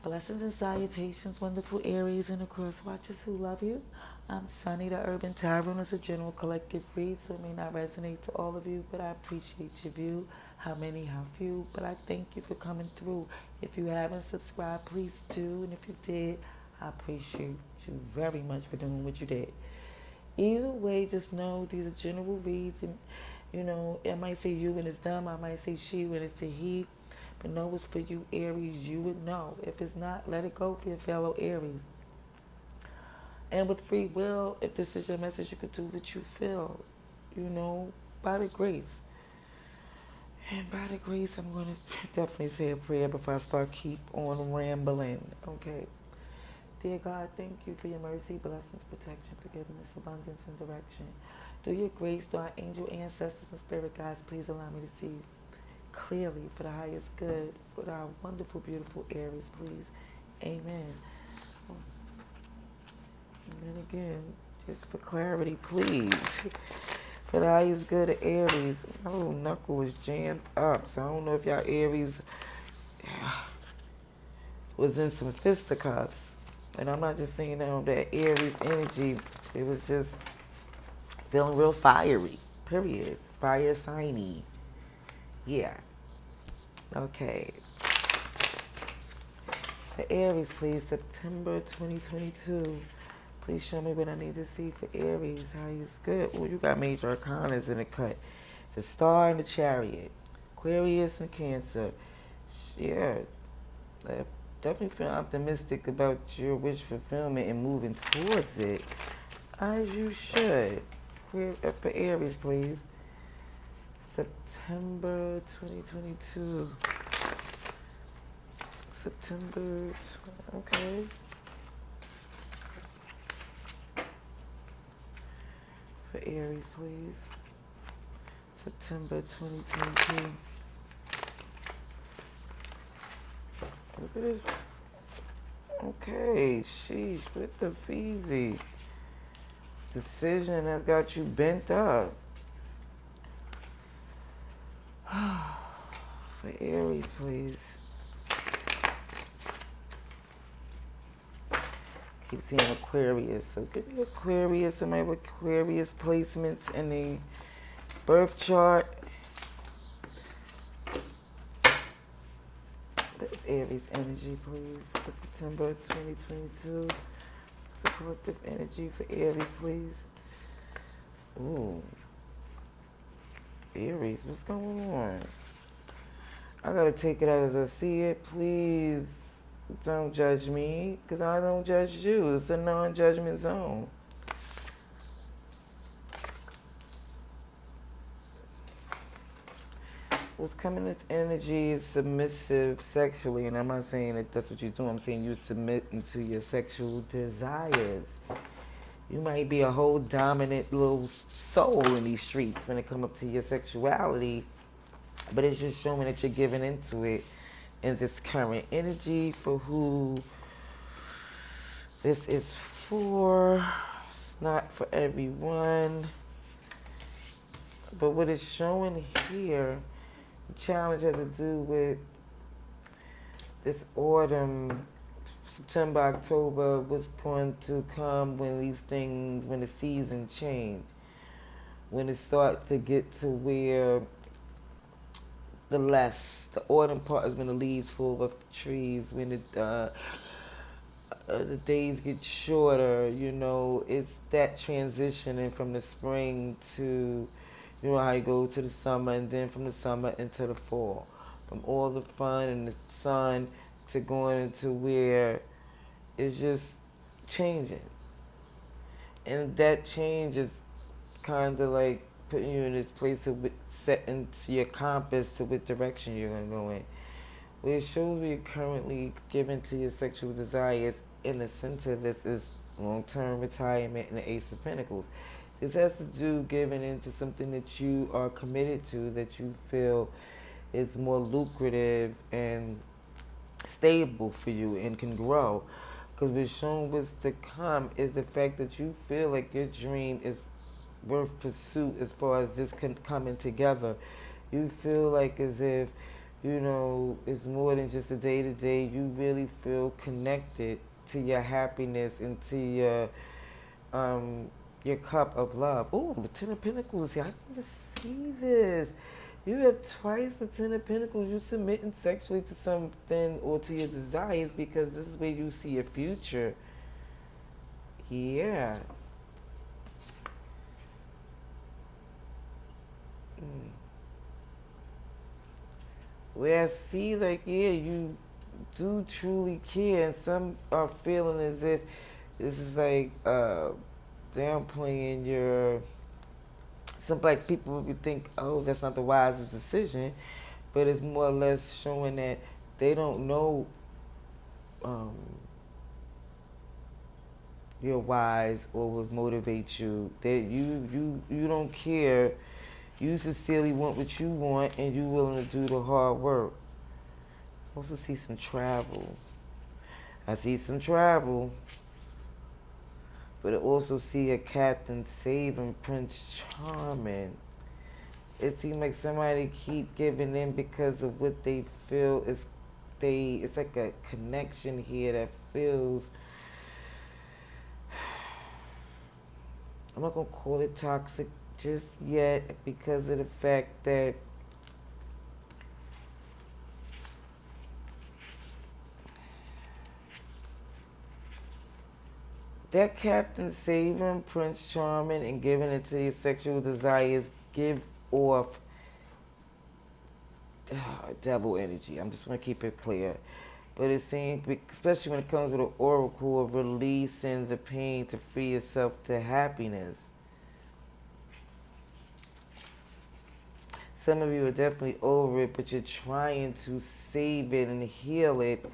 Blessings and salutations, wonderful Aries and across watchers who love you. I'm Sunny, the Urban Tyrant. It's a general collective read, so it may not resonate to all of you, but I appreciate your view. How many, how few, but I thank you for coming through. If you haven't subscribed, please do, and if you did, I appreciate you very much for doing what you did. Either way, just know these are general reads, and I might say you when it's them, I might say she when it's the he, but know it's for you, Aries. You would know. If it's not, let it go for your fellow Aries. And with free will, if this is your message, you could do what you feel, you know, by the grace. And by the grace, I'm going to definitely say a prayer before I start keep on rambling, okay? Dear God, thank you for your mercy, blessings, protection, forgiveness, abundance, and direction. Through your grace, through our angel ancestors and spirit guides, please allow me to see clearly for the highest good, for our wonderful, beautiful Aries, please. Amen. And then again, just for clarity, please. For the highest good of Aries, my little knuckle was jammed up, so I don't know if y'all Aries was in some fisticuffs. And I'm not just saying that Aries energy, it was just feeling real fiery, period. Fire signy. Yeah. Okay. For Aries, please, September 2022. Please show me what I need to see for Aries. How is good. Oh, you got major arcanas in the cut. The Star and the Chariot. Aquarius and Cancer. Yeah. I definitely feel optimistic about your wish fulfillment and moving towards it. As you should. For Aries, please. September 2022. September, okay. For Aries, please. September 2022. Look at this. Okay, sheesh, with the feezy. Decision that got you bent up. For Aries, please. Keep seeing Aquarius. So give me Aquarius. Somebody with Aquarius placements in the birth chart. That's Aries energy, please. For September 2022. What's the collective energy for Aries, please? Ooh. Aries, what's going on? I gotta take it as I see it. Please don't judge me, because I don't judge you. It's a non-judgment zone. What's coming as energy is submissive sexually, and I'm not saying that that's what you do. I'm saying you're submitting to your sexual desires. You might be a whole dominant little soul in these streets when it comes up to your sexuality, but it's just showing that you're giving into it in this current energy for who this is for. It's not for everyone. But what it's showing here, the challenge has to do with this autumn, September, October, what's going to come when these things, when the season change. When it starts to get to where the autumn part is when the leaves fall off the trees, when the days get shorter, it's that transitioning from the spring to, how you go to the summer, and then from the summer into the fall. From all the fun and the sun to going into where it's just changing. And that change is kind of like putting you in this place of setting to your compass to which direction you're going to go in. Where it shows you're currently given to your sexual desires in the center of this is long-term retirement and the Ace of Pentacles. This has to do giving into something that you are committed to, that you feel is more lucrative and stable for you and can grow. Because what's shown what's to come is the fact that you feel like your dream is worth pursuit as far as this coming together. You feel like as if it's more than just a day to day. You really feel connected to your happiness and to um, your cup of love. Oh, the Ten of Pentacles here. I didn't even see this. You have twice the Ten of Pentacles. You're submitting sexually to something or to your desires because this is where you see your future. Yeah. Mm. Where I see, like, yeah, you do truly care, and some are feeling as if this is like downplaying your. Some like people would think, oh, that's not the wisest decision, but it's more or less showing that they don't know um, your whys or what motivates you. That you don't care. You sincerely want what you want, and you willing to do the hard work. Also see some travel. I see some travel, but I also see a Captain Saving Prince Charming. It seems like somebody keep giving in because of what they feel is it's like a connection here that feels, I'm not gonna call it toxic just yet because of the fact that that Captain Saving Prince Charming and giving it to your sexual desires give off devil energy. I'm just gonna keep it clear. But it seems, especially when it comes with an oracle of releasing the pain to free yourself to happiness. Some of you are definitely over it, but you're trying to save it and heal it.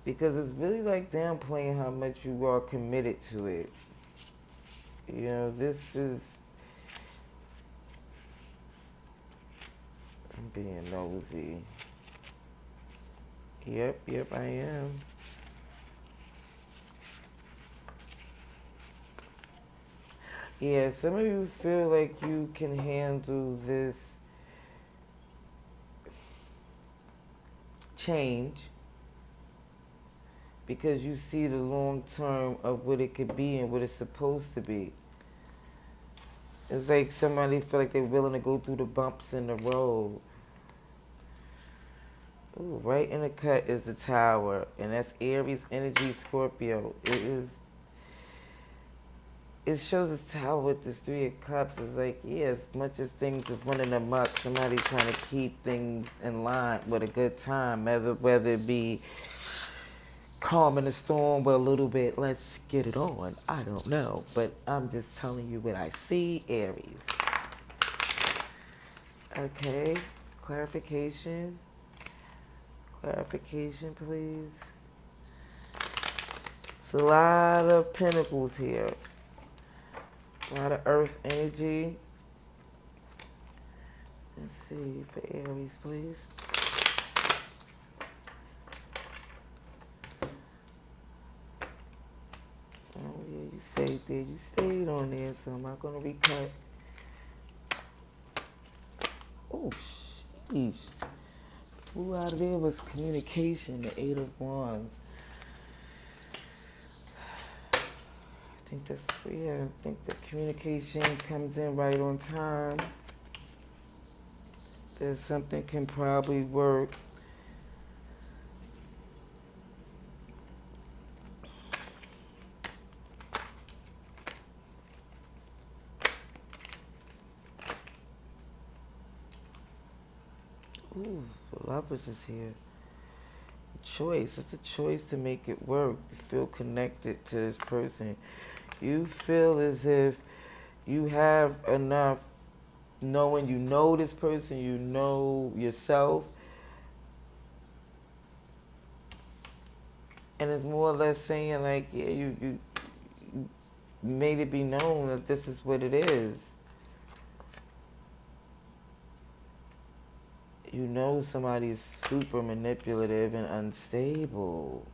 Because it's really like downplaying how much you are committed to it. This is. I'm being nosy. Yep, I am. Yeah, some of you feel like you can handle this change because you see the long term of what it could be and what it's supposed to be. It's like somebody feel like they're willing to go through the bumps in the road. Ooh, right in the cut is the Tower, and that's Aries energy, Scorpio. It shows the Tower with this Three of Cups. It's like, yeah, as much as things is running amok, somebody's trying to keep things in line with a good time, whether it be calming the storm with a little bit, let's get it on. I don't know, but I'm just telling you what I see, Aries. Okay, clarification. Clarification, please. It's a lot of pentacles here. A lot of earth energy. Let's see, for Aries, please. Oh, yeah, you stayed there. You stayed on there, so I'm not going to recut. Oh, sheesh. Flew out of there was communication, the Eight of Wands. I think the communication comes in right on time. That something can probably work. Ooh, the Lovers is here. Choice. It's a choice to make it work. You feel connected to this person. You feel as if you have enough knowing you know this person, you know yourself. And it's more or less saying like, yeah, you made it be known that this is what it is. You know somebody's super manipulative and unstable.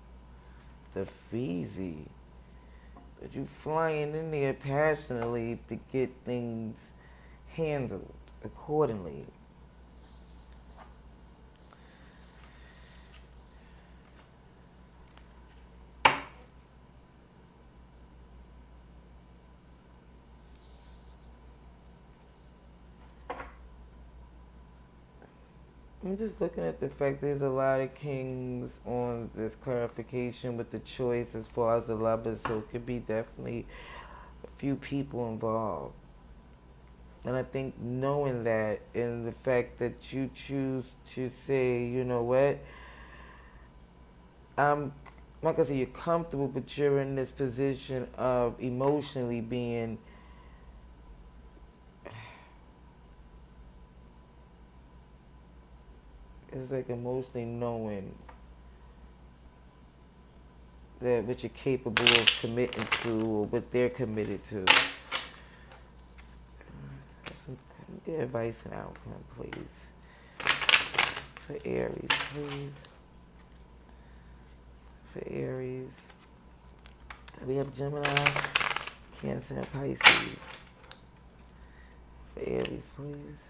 The Feezy. But you flying in there passionately to get things handled accordingly. I'm just looking at the fact there's a lot of kings on this clarification with the choice as far as the lovers, so it could be definitely a few people involved. And I think knowing that and the fact that you choose to say, you know what, I'm not gonna say you're comfortable, but you're in this position of emotionally being it's like emotionally knowing that what you're capable of committing to or what they're committed to. Some good advice and outcome, please. For Aries, please. For Aries. We have Gemini, Cancer, and Pisces. For Aries, please.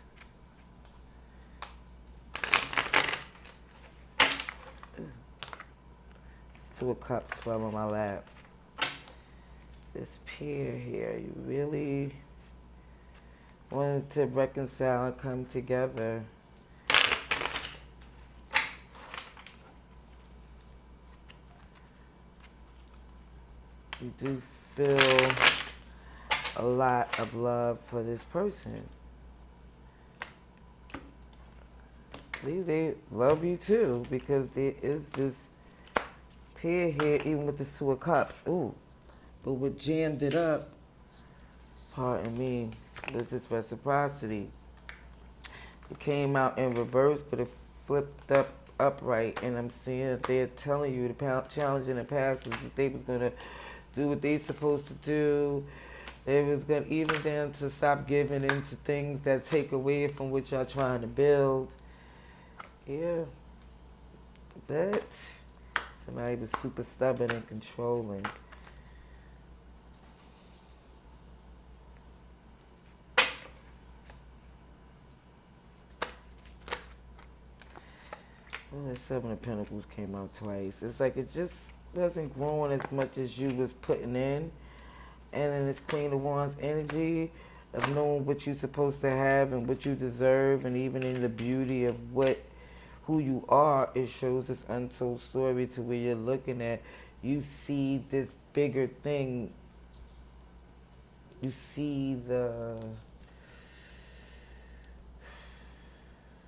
Two of Cups fell on my lap. This pair here, you really wanted to reconcile and come together. You do feel a lot of love for this person. I believe they love you too, because there is this pair here, even with the Two of Cups. Ooh, but what jammed it up, pardon me, was this reciprocity. It came out in reverse, but it flipped up upright, and I'm seeing that they're telling you the challenge in the past was that they was gonna do what they supposed to do. They was gonna even down to stop giving into things that take away from what y'all trying to build. Yeah, but somebody was super stubborn and controlling. Oh, the Seven of Pentacles came out twice. It's like it just wasn't growing as much as you was putting in. And then this Queen of Wands energy of knowing what you're supposed to have and what you deserve, and even in the beauty of who you are, it shows this untold story to where you're looking at, you see this bigger thing. You see the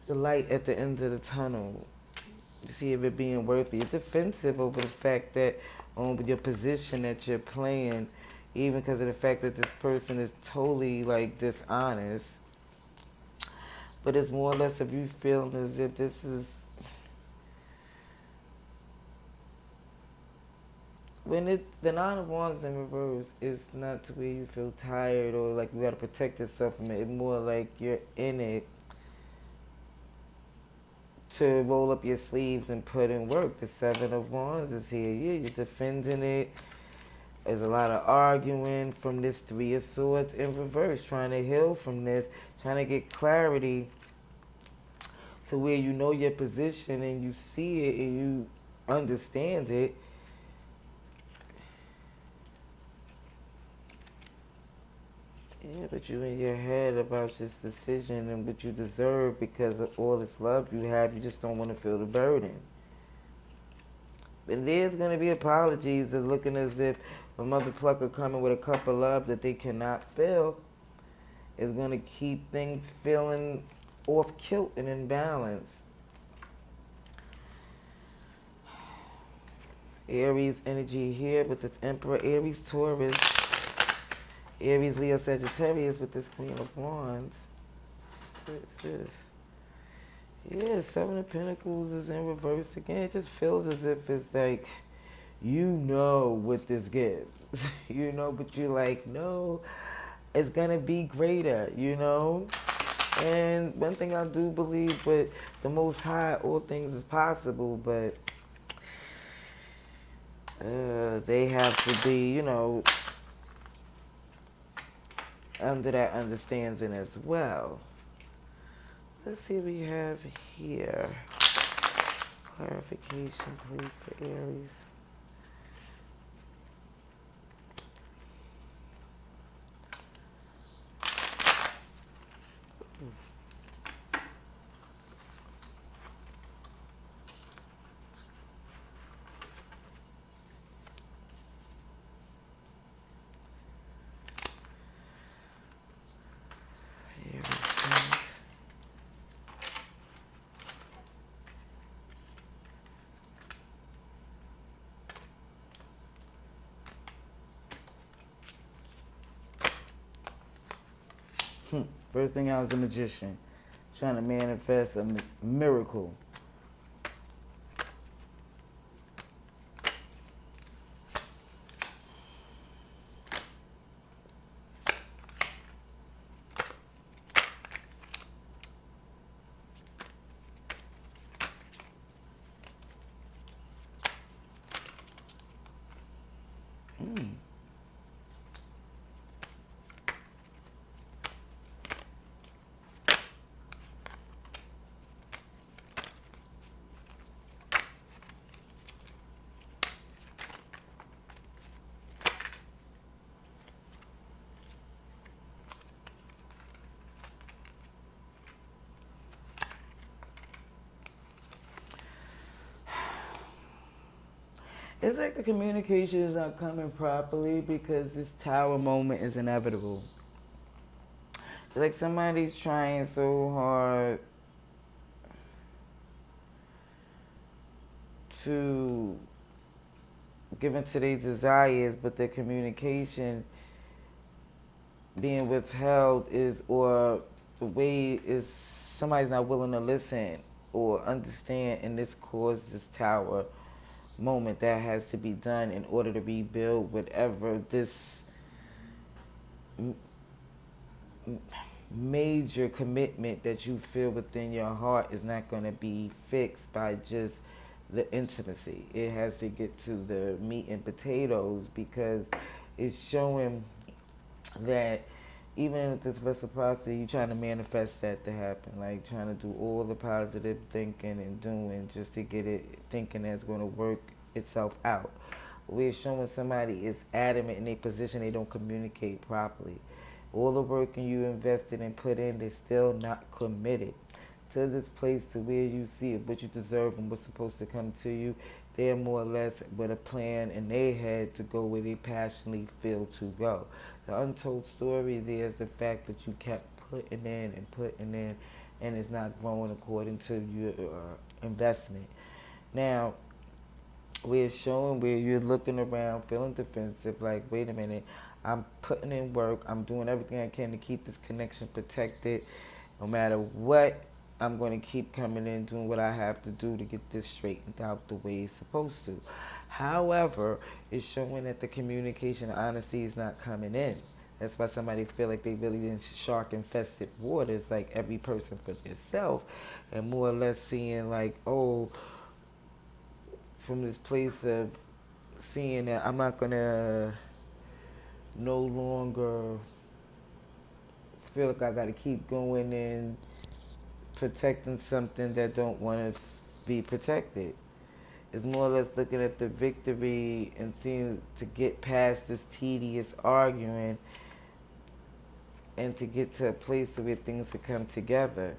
light at the end of the tunnel. You see if it being worth it. You're defensive over the fact that your position that you're playing, even because of the fact that this person is totally like dishonest. But it's more or less of you feeling as if this is when the Nine of Wands in reverse is not to where you feel tired or like you gotta protect yourself from it. It's more like you're in it to roll up your sleeves and put in work. The Seven of Wands is here. Yeah, you're defending it. There's a lot of arguing from this Three of Swords in reverse, trying to heal from this, trying to get clarity to where you know your position and you see it and you understand it. Yeah, but you in your head about this decision and what you deserve because of all this love you have. You just don't want to feel the burden. And there's going to be apologies of looking as if a mother plucker coming with a cup of love that they cannot fill is going to keep things feeling off kilt and in balance. Aries energy here with this Emperor, Aries, Taurus, Aries, Leo, Sagittarius with this Queen of Wands. What is this? Yeah, Seven of Pentacles is in reverse again. It just feels as if it's like, you know what this gives. You know, but you're like, no, it's going to be greater, you know? And one thing I do believe with the Most High, all things is possible, but they have to be, you know, under that understanding as well. Let's see what we have here. Clarification, please, for Aries. Aries. First thing, I was a magician, trying to manifest a miracle. It's like the communication is not coming properly because this tower moment is inevitable. It's like somebody's trying so hard to give into their desires, but their communication being withheld is, or the way is somebody's not willing to listen or understand, and this caused this tower moment that has to be done in order to rebuild whatever this major commitment that you feel within your heart is not going to be fixed by just the intimacy. It has to get to the meat and potatoes because it's showing that even with this reciprocity, you're trying to manifest that to happen. Like trying to do all the positive thinking and doing just to get it, thinking that's going to work itself out. We're showing somebody is adamant in their position, they don't communicate properly. All the work you invested and put in, they're still not committed to this place to where you see it, what you deserve and what's supposed to come to you. They're more or less with a plan in their head to go where they passionately feel to go. The untold story there is the fact that you kept putting in and putting in, and it's not growing according to your investment. Now, we're showing where you're looking around, feeling defensive, like, wait a minute, I'm putting in work, I'm doing everything I can to keep this connection protected. No matter what, I'm going to keep coming in, doing what I have to do to get this straightened out the way it's supposed to. However, it's showing that the communication honesty is not coming in. That's why somebody feel like they really in shark infested waters, like every person for themselves, and more or less seeing like, oh, from this place of seeing that I'm not gonna no longer feel like I gotta keep going and protecting something that don't want to be protected. It's more or less looking at the victory and seeing to get past this tedious arguing and to get to a place where things will come together.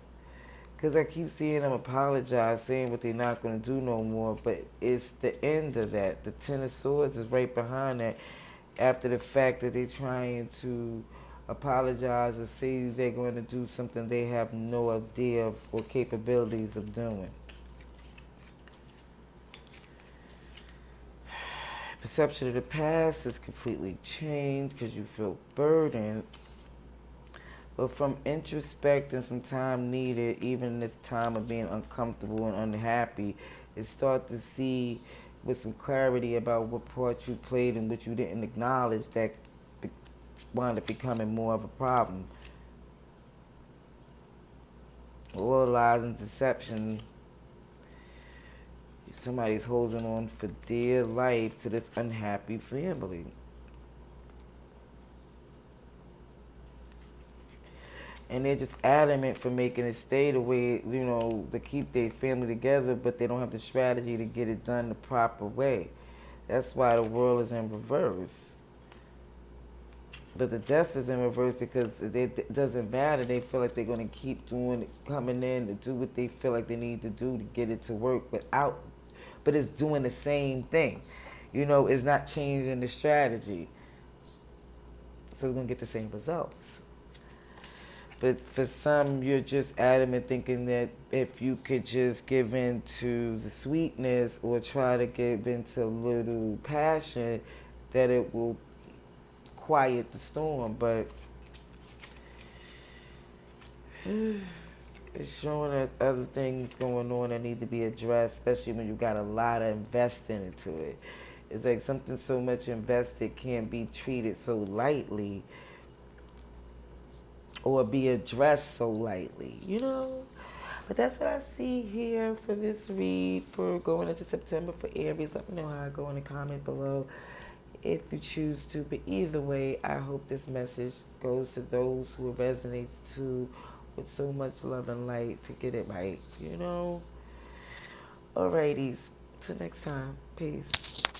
Because I keep seeing them apologize, saying what they're not going to do no more, but it's the end of that. The Ten of Swords is right behind that after the fact that they're trying to apologize and say they're going to do something they have no idea or capabilities of doing. Perception of the past is completely changed because you feel burdened. But from introspecting some time needed, even in this time of being uncomfortable and unhappy, is start to see with some clarity about what part you played and what you didn't acknowledge that wound up becoming more of a problem. All lies and deception. Somebody's holding on for dear life to this unhappy family. and they're just adamant for making it stay the way, to keep their family together, but they don't have the strategy to get it done the proper way. That's why the world is in reverse. But the death is in reverse because it doesn't matter. They feel like they're going to keep coming in to do what they feel like they need to do to get it to work, but it's doing the same thing. It's not changing the strategy. So it's going to get the same results. But for some, you're just adamant thinking that if you could just give in to the sweetness or try to give into a little passion, that it will quiet the storm. But it's showing us other things going on that need to be addressed, especially when you got a lot of investing into it. It's like something so much invested can't be treated so lightly or be addressed so lightly. But that's what I see here for this read for going into September for Aries. Let me know how I go in the comment below if you choose to. But either way, I hope this message goes to those who it resonates to with so much love and light to get it right. Alrighties. Till next time. Peace.